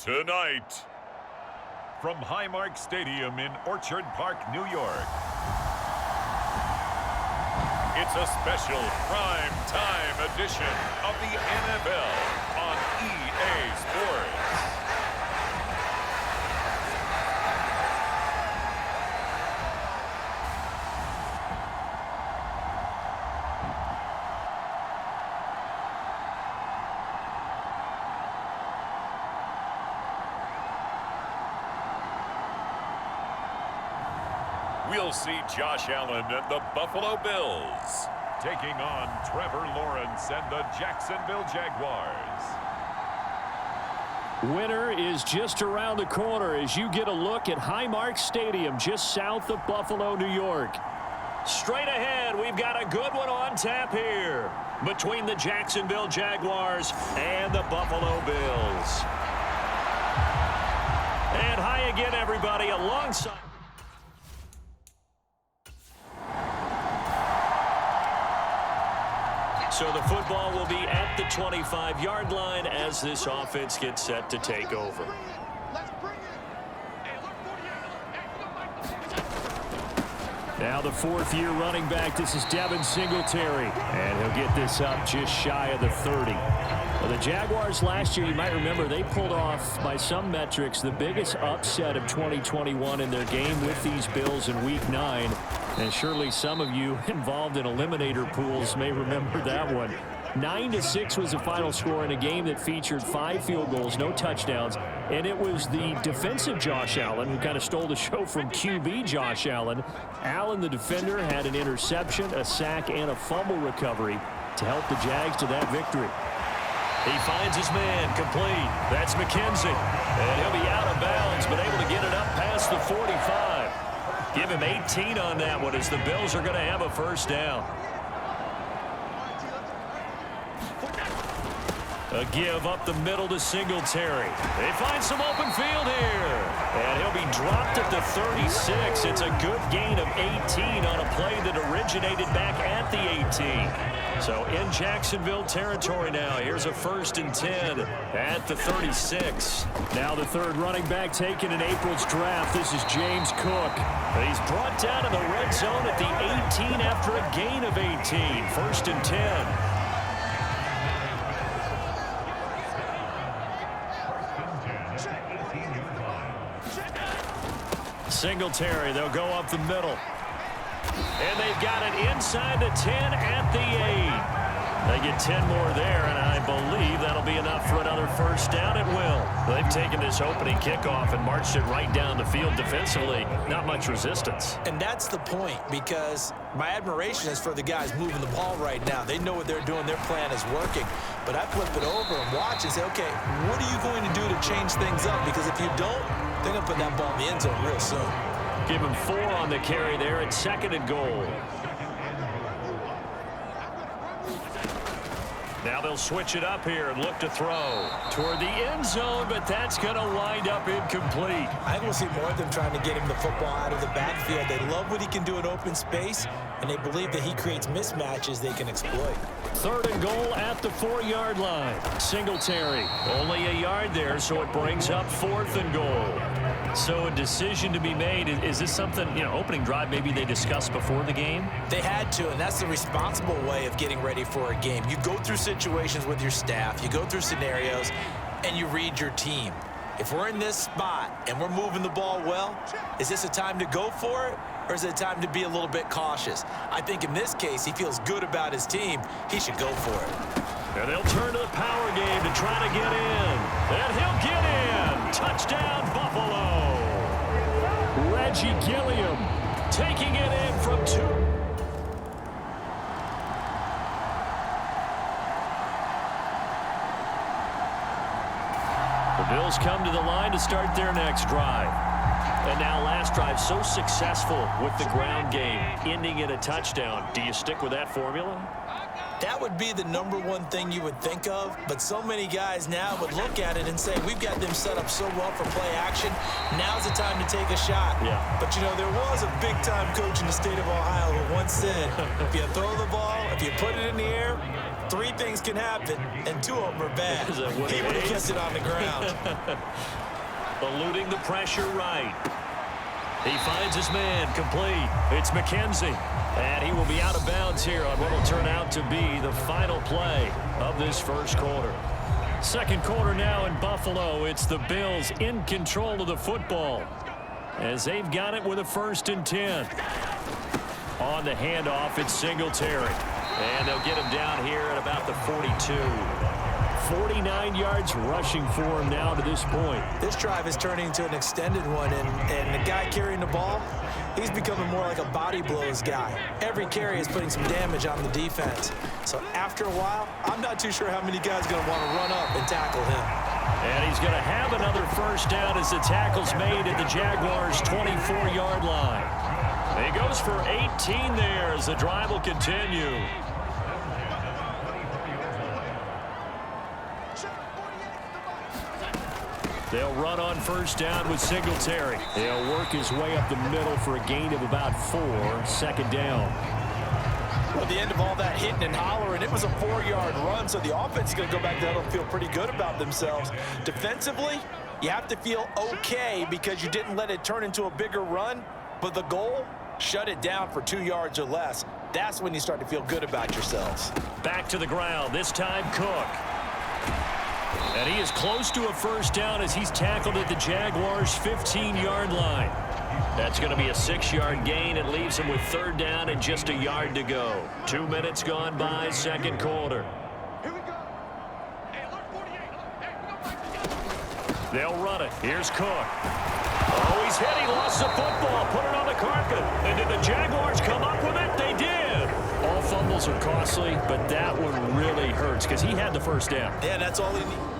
Tonight, from Highmark Stadium in Orchard Park, New York, it's a special prime time edition of the NFL on EA Sports. We'll see Josh Allen and the Buffalo Bills taking on Trevor Lawrence and the Jacksonville Jaguars. Winter is just around the corner as you get a look at Highmark Stadium just south of Buffalo, New York. Straight ahead, we've got a good one on tap here between the Jacksonville Jaguars and the Buffalo Bills. And hi again, everybody, alongside. So the football will be at the 25-yard line as this offense gets set to take over. Now the fourth-year running back, this is Devin Singletary, and he'll get this up just shy of the 30. Well, the Jaguars last year, you might remember, they pulled off, by some metrics, the biggest upset of 2021 in their game with these Bills in Week 9. And surely some of you involved in eliminator pools may remember that one. 9-6 was the final score in a game that featured 5 field goals, no touchdowns. And it was the defensive Josh Allen who kind of stole the show from QB Josh Allen. Allen, the defender, had an interception, a sack, and a fumble recovery to help the Jags to that victory. He finds his man, complete. That's McKenzie. And he'll be out of bounds, but able to get it up past the 45. Give him 18 on that one as the Bills are going to have a first down. A give up the middle to Singletary. They find some open field here. And he'll be dropped at the 36. It's a good gain of 18 on a play that originated back at the 18. So in Jacksonville territory now. Here's a 1st and 10 at the 36. Now the third running back taken in April's draft. This is James Cook. He's brought down in the red zone at the 18 after a gain of 18. 1st and 10. Singletary, they'll go up the middle. And they've got it inside the 10 at the 8. They get 10 more there, and I believe that'll be enough for another first down. It will. They've taken this opening kickoff and marched it right down the field defensively. Not much resistance. And that's the point, because my admiration is for the guys moving the ball right now. They know what they're doing. Their plan is working. But I flip it over and watch and say, okay, what are you going to do to change things up? Because if you don't, they're going to put that ball in the end zone real soon. Give him 4 on the carry there at 2nd and goal. Now they'll switch it up here and look to throw toward the end zone, but that's going to wind up incomplete. I will see more of them trying to get him the football out of the backfield. They love what he can do in open space, and they believe that he creates mismatches they can exploit. 3rd and goal at the 4-yard line. Singletary, only a yard there, so it brings up 4th and goal. So a decision to be made. Is this something, opening drive maybe they discussed before the game? They had to, and that's the responsible way of getting ready for a game. You go through situations with your staff, you go through scenarios, and you read your team. If we're in this spot and we're moving the ball well, is this a time to go for it, or is it a time to be a little bit cautious? I think in this case, he feels good about his team. He should go for it. And they'll turn to the power game to try to get in. And he'll get in. Touchdown, Buffalo. Reggie Gilliam taking it in from 2. The Bills come to the line to start their next drive. And now last drive so successful with the ground game, ending in a touchdown. Do you stick with that formula? That would be the #1 thing you would think of, but so many guys now would look at it and say, we've got them set up so well for play action. Now's the time to take a shot. Yeah. But, you know, there was a big-time coach in the state of Ohio who once said, if you throw the ball, if you put it in the air, 3 things can happen, and 2 of them are bad. He would have kept it on the ground. Eluding the pressure right. He finds his man complete. It's McKenzie. And he will be out of bounds here on what will turn out to be the final play of this first quarter. Second quarter now in Buffalo. It's the Bills in control of the football as they've got it with a 1st and 10. On the handoff, it's Singletary. And they'll get him down here at about the 42. 49 yards rushing for him now to this point. This drive is turning into an extended one, and the guy carrying the ball, he's becoming more like a body blows guy. Every carry is putting some damage on the defense. So after a while, I'm not too sure how many guys are going to want to run up and tackle him. And he's going to have another 1st down as the tackle's made at the Jaguars' 24-yard line. He goes for 18 there as the drive will continue. They'll run on 1st down with Singletary. He'll work his way up the middle for a gain of about 4. 2nd down. Well, at the end of all that hitting and hollering, it was a 4-yard run, so the offense is going to go back there and feel pretty good about themselves. Defensively, you have to feel okay because you didn't let it turn into a bigger run, but the goal, shut it down for 2 yards or less. That's when you start to feel good about yourselves. Back to the ground, this time Cook. And he is close to a 1st down as he's tackled at the Jaguars' 15-yard line. That's going to be a 6-yard gain. It leaves him with 3rd down and just a yard to go. 2 minutes gone by, 2nd quarter. They'll run it. Here's Cook. Oh, he's hit. He lost the football. Put it on the carpet. And did the Jaguars come up with it? They did. All fumbles are costly, but that one really hurts because he had the 1st down. Yeah, that's all he needs.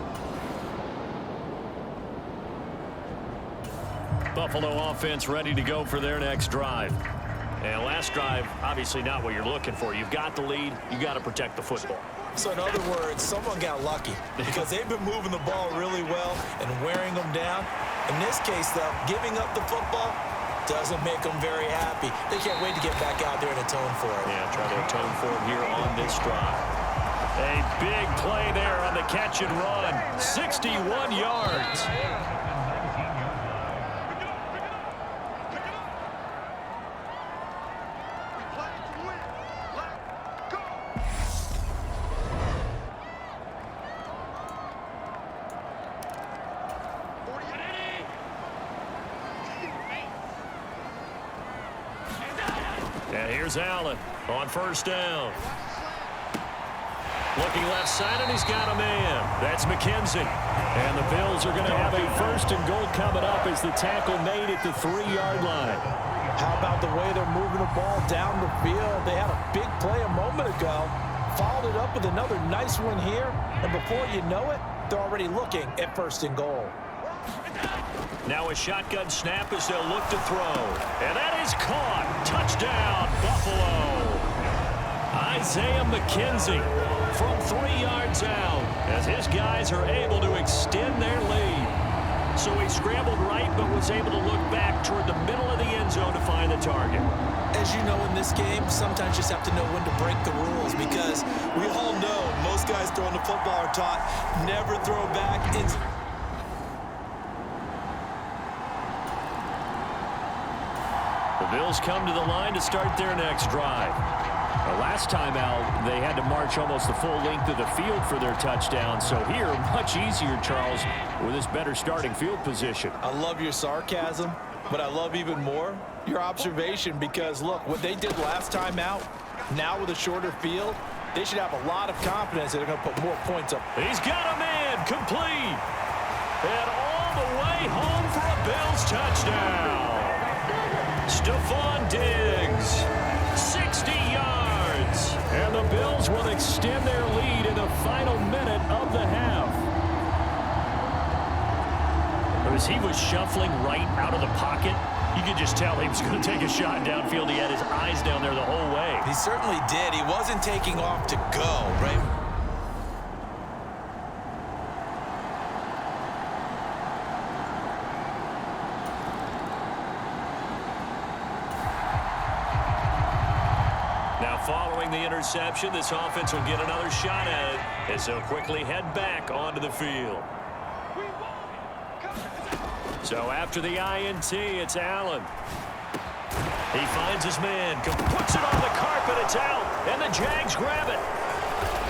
Buffalo offense ready to go for their next drive. And last drive, obviously not what you're looking for. You've got the lead. You got to protect the football. So in other words, someone got lucky because they've been moving the ball really well and wearing them down. In this case, though, giving up the football doesn't make them very happy. They can't wait to get back out there and atone for it. Yeah, try to atone for it here on this drive. A big play there on the catch and run. 61 yards. And here's Allen on 1st down. Looking left side, and he's got a man. That's McKenzie. And the Bills are going to have a 1st and goal coming up as the tackle made at the 3-yard line. How about the way they're moving the ball down the field? They had a big play a moment ago. Followed it up with another nice one here. And before you know it, they're already looking at 1st and goal. Now a shotgun snap as they'll look to throw. And that is caught. Touchdown, Buffalo. Isaiah McKenzie from 3 yards out as his guys are able to extend their lead. So he scrambled right but was able to look back toward the middle of the end zone to find the target. As you know, in this game, sometimes you just have to know when to break the rules because we all know most guys throwing the football are taught never throw back into. The Bills come to the line to start their next drive. The last time out, they had to march almost the full length of the field for their touchdown. So here, much easier, Charles, with this better starting field position. I love your sarcasm, but I love even more your observation because, look, what they did last time out, now with a shorter field, they should have a lot of confidence that they're going to put more points up. He's got a man complete. And all the way home for a Bills touchdown. Stephon Diggs, 60 yards. And the Bills will extend their lead in the final minute of the half. As he was shuffling right out of the pocket, you could just tell he was going to take a shot downfield. He had his eyes down there the whole way. He certainly did. He wasn't taking off to go, right? Now following the interception, this offense will get another shot at it as they'll quickly head back onto the field. So after the INT, it's Allen. He finds his man, puts it on the carpet, it's out, and the Jags grab it.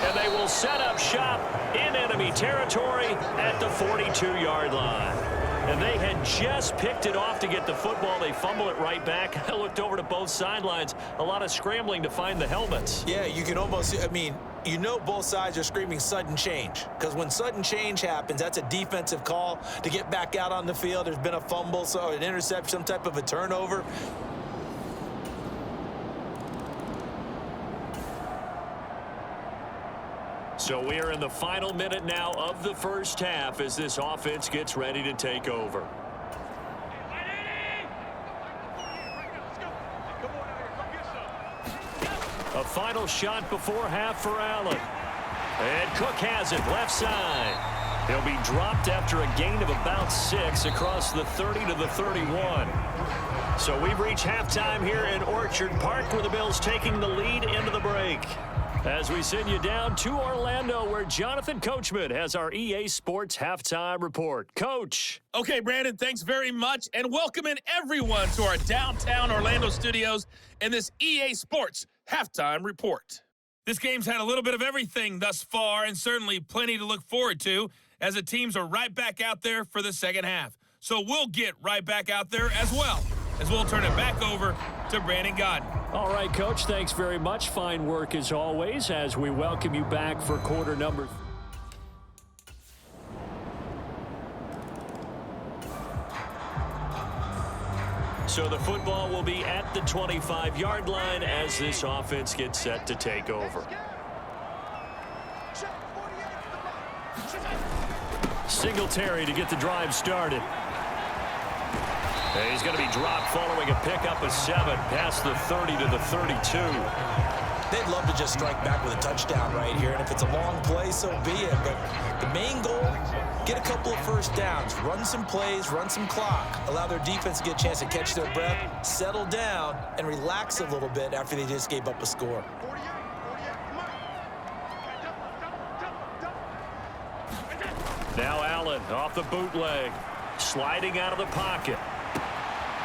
And they will set up shop in enemy territory at the 42-yard line. And they had just picked it off to get the football. They fumble it right back. I looked over to both sidelines. A lot of scrambling to find the helmets. Yeah, you can almost, you know both sides are screaming sudden change. Because when sudden change happens, that's a defensive call to get back out on the field. There's been a fumble, so an interception, some type of a turnover. So we are in the final minute now of the first half as this offense gets ready to take over. A final shot before half for Allen. And Cook has it left side. He'll be dropped after a gain of about 6 across the 30 to the 31. So we've reached halftime here in Orchard Park where the Bills taking the lead into the break. As we send you down to Orlando, where Jonathan Coachman has our EA Sports Halftime Report. Coach. Okay, Brandon, thanks very much, and welcoming everyone to our downtown Orlando studios in this EA Sports Halftime Report. This game's had a little bit of everything thus far, and certainly plenty to look forward to, as the teams are right back out there for the second half. So we'll get right back out there as well, as we'll turn it back over to Brandon Godden. All right, Coach, thanks very much. Fine work as always as we welcome you back for quarter number. So the football will be at the 25-yard line as this offense gets set to take over. Singletary to get the drive started. And he's going to be dropped following a pickup of 7 past the 30 to the 32. They'd love to just strike back with a touchdown right here, and if it's a long play, so be it. But the main goal, get a couple of first downs, run some plays, run some clock, allow their defense to get a chance to catch their breath, settle down, and relax a little bit after they just gave up a score. Now Allen off the bootleg, sliding out of the pocket.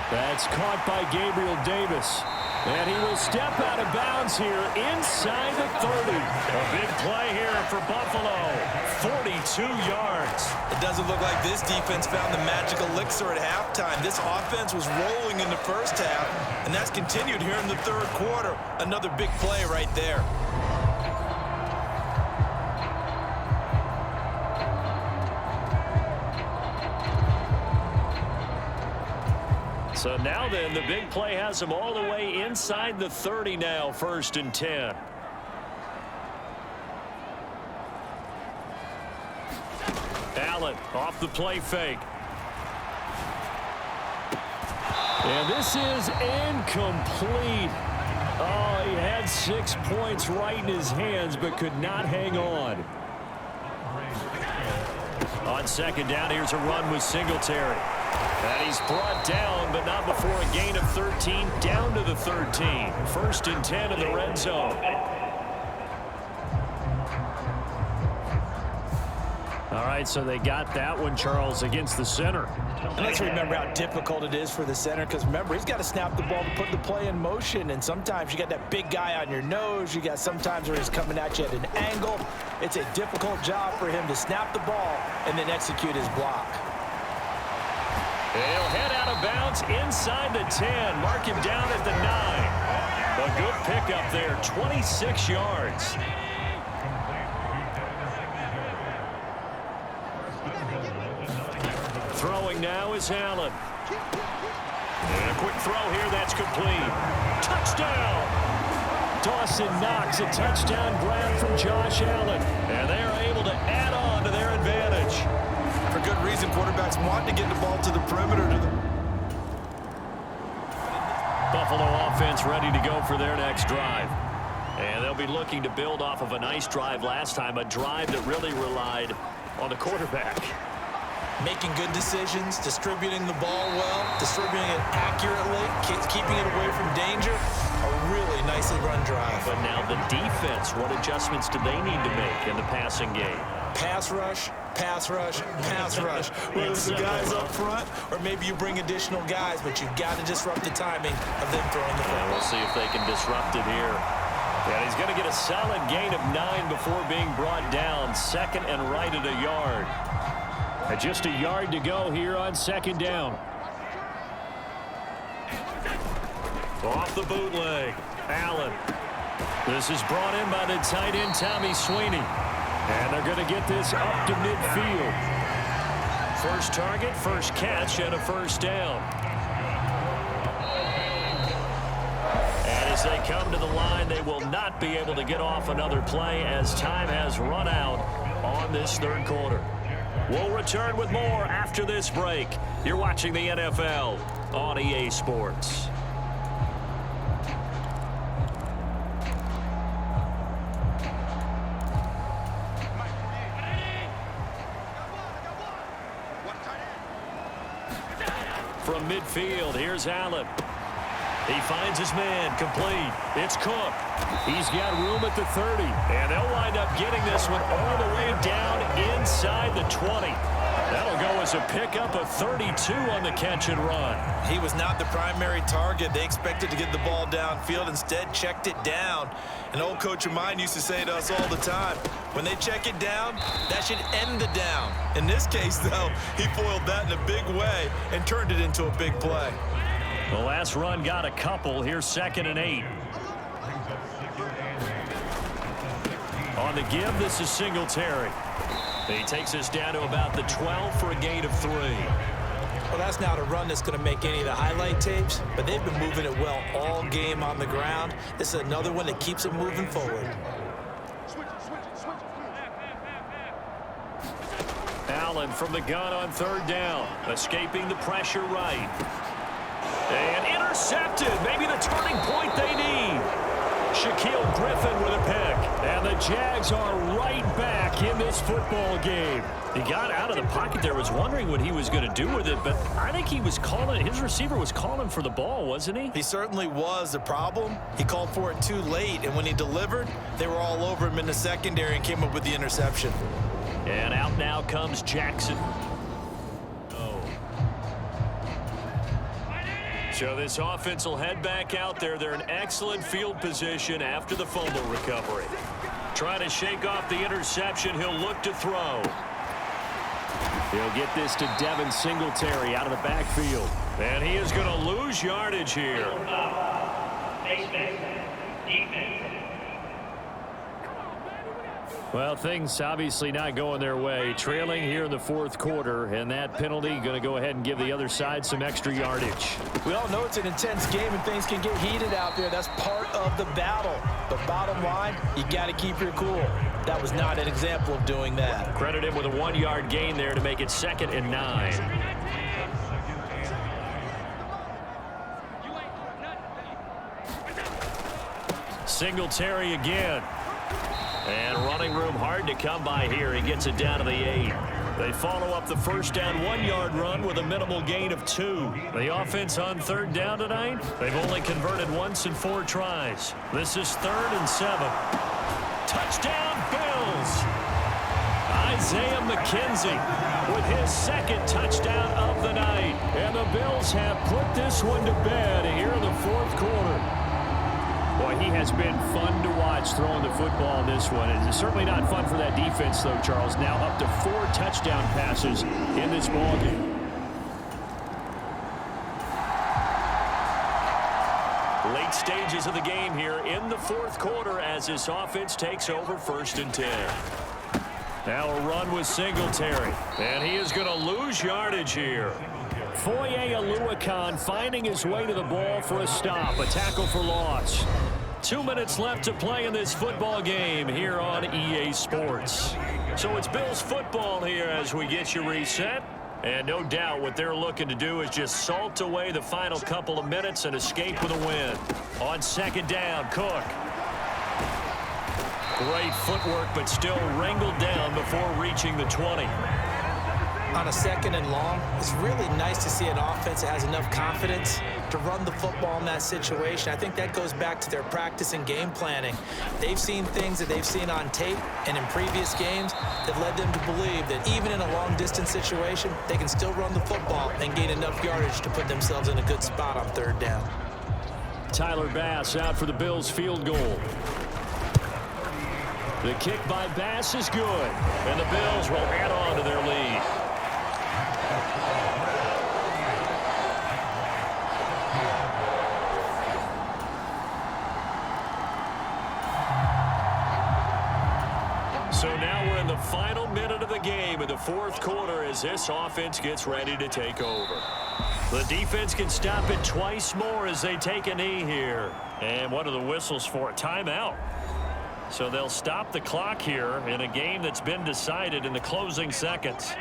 That's caught by Gabriel Davis. And he will step out of bounds here inside the 30. A big play here for Buffalo. 42 yards. It doesn't look like this defense found the magical elixir at halftime. This offense was rolling in the first half, and that's continued here in the third quarter. Another big play right there. So now then, the big play has them all the way inside the 30 now, 1st and 10. Allen off the play fake. And this is incomplete. Oh, he had 6 points right in his hands, but could not hang on. On second down, here's a run with Singletary. And he's brought down, but not before a gain of 13, down to the 13. 1st and 10 in the red zone. All right, so they got that one, Charles, against the center. And let's remember how difficult it is for the center, because remember, he's got to snap the ball to put the play in motion, and sometimes you got that big guy on your nose. You got sometimes where he's coming at you at an angle. It's a difficult job for him to snap the ball and then execute his block. He'll head out of bounds inside the 10. Mark him down at the 9. A good pickup there, 26 yards. Throwing now is Allen. And a quick throw here, that's complete. Touchdown! Dawson Knox, a touchdown grab from Josh Allen. And they are able to add on to their advantage. For good reason, quarterbacks want to get the ball to the perimeter. Buffalo offense ready to go for their next drive. And they'll be looking to build off of a nice drive last time, a drive that really relied on the quarterback. Making good decisions, distributing the ball well, distributing it accurately, keeping it away from danger. A really nicely run drive. But now the defense, what adjustments do they need to make in the passing game? Pass rush, pass rush, pass rush. Whether it's the guys up front or maybe you bring additional guys, but you've got to disrupt the timing of them throwing the football. We'll see if they can disrupt it here. And he's going to get a solid gain of 9 before being brought down. Second and right at a yard. And just a yard to go here on second down. Off the bootleg, Allen. This is brought in by the tight end, Tommy Sweeney. And they're going to get this up to midfield. First target, first catch, and a first down. And as they come to the line, they will not be able to get off another play as time has run out on this third quarter. We'll return with more after this break. You're watching the NFL on EA Sports. From midfield, here's Allen. He finds his man, complete. It's Cook. He's got room at the 30, and they'll wind up getting this one all the way down inside the 20. That'll go as a pickup of 32 on the catch and run. He was not the primary target. They expected to get the ball downfield, instead checked it down. An old coach of mine used to say to us all the time, when they check it down, that should end the down. In this case, though, he foiled that in a big way and turned it into a big play. The last run got a couple. Here's 2nd and 8. On the give, this is Singletary. He takes us down to about the 12 for a gain of 3. Well, that's not a run that's going to make any of the highlight tapes, but they've been moving it well all game on the ground. This is another one that keeps it moving forward. Allen from the gun on 3rd down, escaping the pressure right. And intercepted, maybe the turning point they need. Shaquille Griffin with a pick. And the Jags are right back in this football game. He got out of the pocket there, was wondering what he was going to do with it, but I think he was calling, his receiver was calling for the ball, wasn't he? He certainly was. The problem, he called for it too late, and when he delivered, they were all over him in the secondary and came up with the interception. And out now comes Jackson. So this offense will head back out there. They're in excellent field position after the fumble recovery. Trying to shake off the interception. He'll look to throw. He'll get this to Devin Singletary out of the backfield. And he is going to lose yardage here. Well, things obviously not going their way. Trailing here in the 4th quarter, and that penalty going to go ahead and give the other side some extra yardage. We all know it's an intense game and things can get heated out there. That's part of the battle. But bottom line, you got to keep your cool. That was not an example of doing that. Credit him with a 1-yard gain there to make it 2nd and 9. Singletary again. And running room hard to come by here. He gets it down to the 8. They follow up the first down 1-yard run with a minimal gain of 2. The offense on 3rd down tonight, they've only converted once in 4 tries. This is 3rd and 7. Touchdown, Bills! Isaiah McKenzie with his 2nd touchdown of the night. And the Bills have put this one to bed here in the 4th quarter. Boy, he has been fun to watch throwing the football in this one. It's certainly not fun for that defense, though, Charles. Now up to 4 touchdown passes in this ballgame. Late stages of the game here in the 4th quarter as this offense takes over 1st and 10. Now a run with Singletary, and he is going to lose yardage here. Foye Oluokun finding his way to the ball for a stop, a tackle for loss. 2 minutes left to play in this football game here on EA Sports. So it's Bills football here as we get you reset. And no doubt what they're looking to do is just salt away the final couple of minutes and escape with a win. On second down, Cook. Great footwork, but still wrangled down before reaching the 20. On a second and long, it's really nice to see an offense that has enough confidence to run the football in that situation. I think that goes back to their practice and game planning. They've seen things that they've seen on tape and in previous games that led them to believe that even in a long-distance situation, they can still run the football and gain enough yardage to put themselves in a good spot on third down. Tyler Bass out for the Bills' field goal. The kick by Bass is good, and the Bills will add on to their lead. So now we're in the final minute of the game in the fourth quarter as this offense gets ready to take over. The defense can stop it twice more as they take a knee here. And what are the whistles for? A timeout. So they'll stop the clock here in a game that's been decided in the closing seconds.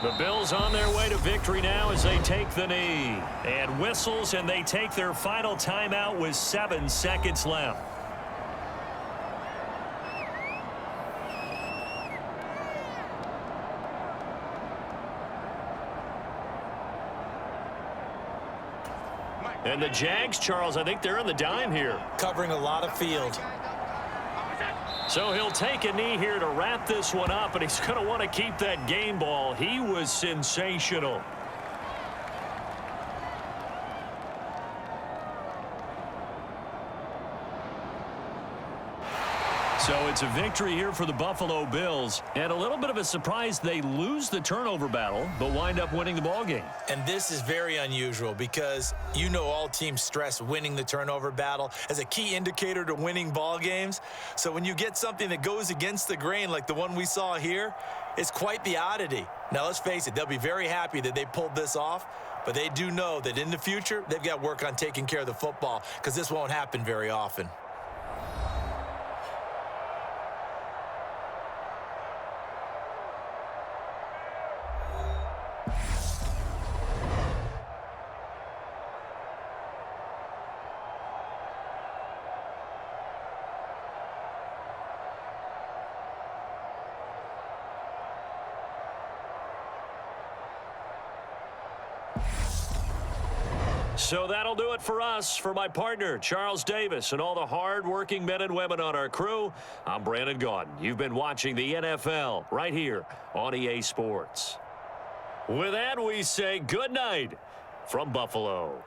The Bills on their way to victory now as they take the knee. And whistles, and they take their final timeout with 7 seconds left. And the Jags, Charles, I think they're on the dime here. Covering a lot of field. So he'll take a knee here to wrap this one up, and he's going to want to keep that game ball. He was sensational. So it's a victory here for the Buffalo Bills, and a little bit of a surprise they lose the turnover battle, but wind up winning the ballgame. And this is very unusual because you know all teams stress winning the turnover battle as a key indicator to winning ball games. So when you get something that goes against the grain like the one we saw here, it's quite the oddity. Now let's face it, they'll be very happy that they pulled this off, but they do know that in the future they've got to work on taking care of the football because this won't happen very often. So that'll do it for us. For my partner, Charles Davis, and all the hard-working men and women on our crew, I'm Brandon Gaudin. You've been watching the NFL right here on EA Sports. With that, we say good night from Buffalo.